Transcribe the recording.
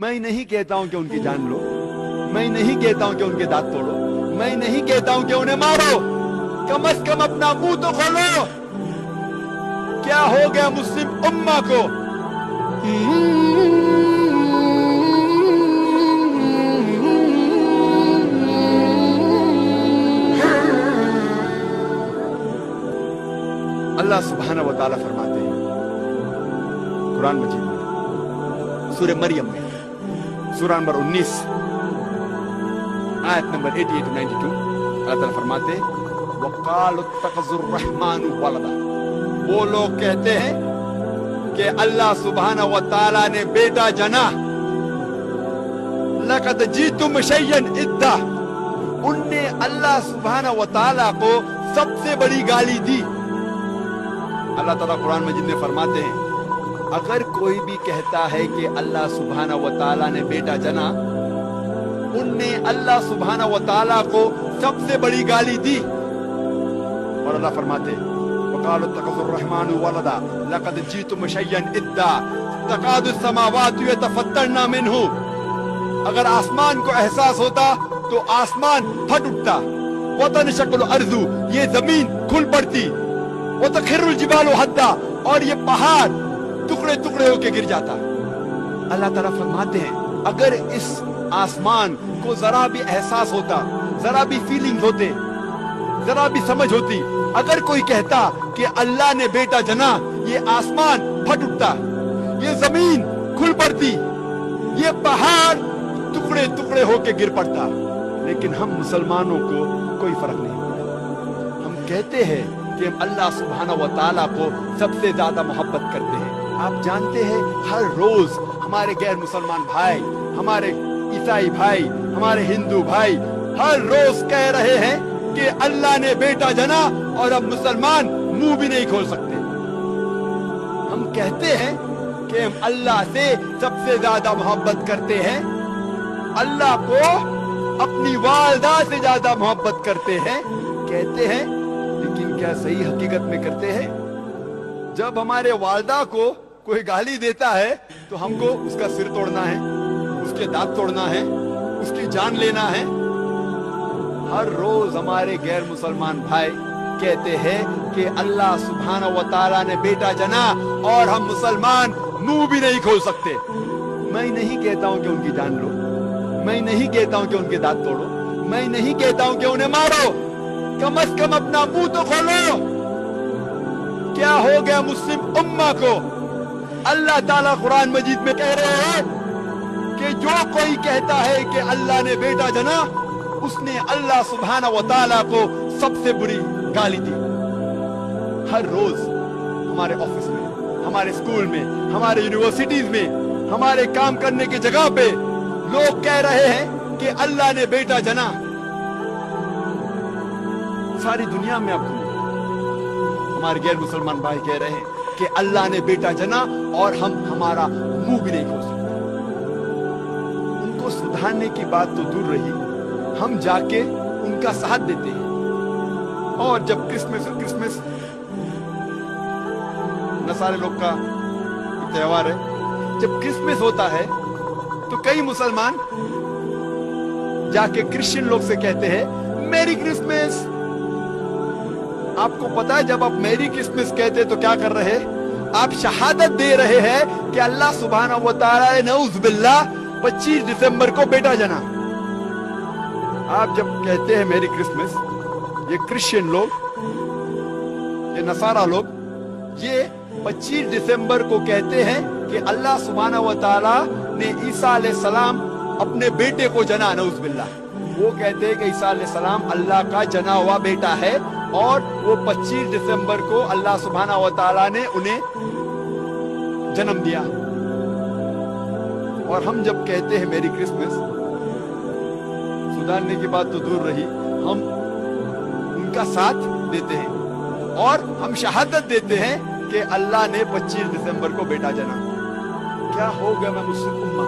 मैं नहीं कहता हूं कि उनकी जान लो, मैं नहीं कहता हूं कि उनके दांत तोड़ो, मैं नहीं कहता हूं कि उन्हें मारो, कम से कम अपना मुंह तो खोलो। क्या हो गया मुस्लिम उम्मा को? अल्लाह सुब्हानहू व तआला फरमाते हैं कुरान मजीद में सूरह मरियम में सूरह नंबर 19 आयत नंबर 88 to 92 अल्लाह ताला फरमाते हैं वक़ालु इत्तख़ज़ुर रहमानु वलदा। वो लोग कहते हैं कि अल्लाह सुब्हानहू व तआला ने बेटा जना। लक़द जीतुम शय्यन इद्दा। उनने अल्लाह सुब्हानहू व तआला को सबसे बड़ी गाली दी। अल्लाह ताला कुरान मजीद में फरमाते हैं अगर कोई भी कहता है कि अल्लाह सुब्हानहू व तआला ने बेटा जना, उनने अल्लाह सुब्हानहू व तआला को सबसे बड़ी गाली दी। और अल्लाह फरमाते हैं वक़ालु इत्तख़ज़ुर रहमानु वलदा लक़द जीतुम शय्यन इद्दा तकादु समावातु यतफ़त्तरना मिन्हु। अगर आसमान को एहसास होता तो आसमान फट उठता। वतनशक़्क़ुल अर्ज़ु, ये जमीन खुल पड़ती। वतख़िर्रुल जिबालु हद्दा, और ये पहाड़ टुकड़े टुकड़े होके गिर जाता। अल्लाह ताला फरमाते हैं अगर इस आसमान को जरा भी एहसास होता, जरा भी फीलिंग्स होते, जरा भी समझ होती, अगर कोई कहता कि अल्लाह ने बेटा जना, ये आसमान फट उठता, ये जमीन खुल पड़ती, ये पहाड़ टुकड़े टुकड़े होके गिर पड़ता। लेकिन हम मुसलमानों को कोई फर्क नहीं पड़ता। हम कहते हैं कि हम अल्लाह सुब्हानहू व तआला को सबसे ज्यादा मोहब्बत करते हैं। आप जानते हैं हर रोज हमारे गैर मुसलमान भाई, हमारे ईसाई भाई, हमारे हिंदू भाई हर रोज कह रहे हैं कि अल्लाह ने बेटा जना, और अब मुसलमान मुंह भी नहीं खोल सकते। हम कहते हैं कि हम अल्लाह से सबसे ज्यादा मोहब्बत करते हैं, अल्लाह को अपनी वालिदा से ज्यादा मोहब्बत करते हैं, कहते हैं। लेकिन क्या सही हकीकत में करते हैं? जब हमारे वालिदा को कोई गाली देता है तो हमको उसका सिर तोड़ना है, उसके दांत तोड़ना है, उसकी जान लेना है। हर रोज हमारे गैर मुसलमान भाई कहते हैं कि अल्लाह सुब्हानहू व तआला ने बेटा जना, और हम मुसलमान मुंह भी नहीं खोल सकते। मैं नहीं कहता हूं कि उनकी जान लो, मैं नहीं कहता हूं कि उनके दांत तोड़ो, मैं नहीं कहता हूं कि उन्हें मारो, कम से कम अपना मुंह तो खोलो। क्या हो गया मुस्लिम उम्मा को? अल्लाह ताला कुरान मजीद में कह रहे हैं कि जो कोई कहता है कि अल्लाह ने बेटा जना, उसने अल्लाह सुब्हानहू व तआला को सबसे बुरी गाली दी। हर रोज हमारे ऑफिस में, हमारे स्कूल में, हमारे यूनिवर्सिटीज में, हमारे काम करने की जगह पे लोग कह रहे हैं कि अल्लाह ने बेटा जना। सारी दुनिया में अब हमारे गैर मुसलमान भाई कह रहे हैं कि अल्लाह ने बेटा जना, और हम हमारा मुंह भी नहीं खोल सकते। उनको सुधारने की बात तो दूर रही, हम जाके उनका साथ देते हैं। और जब क्रिसमस नसारे लोग का त्योहार है, जब क्रिसमस होता है तो कई मुसलमान जाके क्रिश्चियन लोग से कहते हैं मेरी क्रिसमस। आपको पता है जब आप मेरी क्रिसमस कहते तो क्या कर रहे? आप शहादत दे रहे हैं कि अल्लाह सुब्हानहू व तआला ने नऊज़ बिल्लाह 25 दिसंबर को बेटा जना। आप जब कहते हैं मेरी क्रिसमस, ये क्रिश्चियन लोग, ये नसारा लोग, ये 25 दिसंबर को कहते हैं कि अल्लाह सुब्हानहू व तआला ने ईसा अलैहिस्सलाम अपने बेटे को जना, नऊज़ बिल्लाह। वो कहते हैं कि ईसा अलैहिस्सलाम अल्लाह का जना हुआ बेटा है, और वो 25 दिसंबर को अल्लाह सुब्हानहू व तआला ने उन्हें जन्म दिया। और हम जब कहते हैं मेरी क्रिसमस, सुधारने की बात तो दूर रही, हम उनका साथ देते हैं और हम शहादत देते हैं कि अल्लाह ने 25 दिसंबर को बेटा जना। क्या हो गया मैं मुस्लिम उम्मा?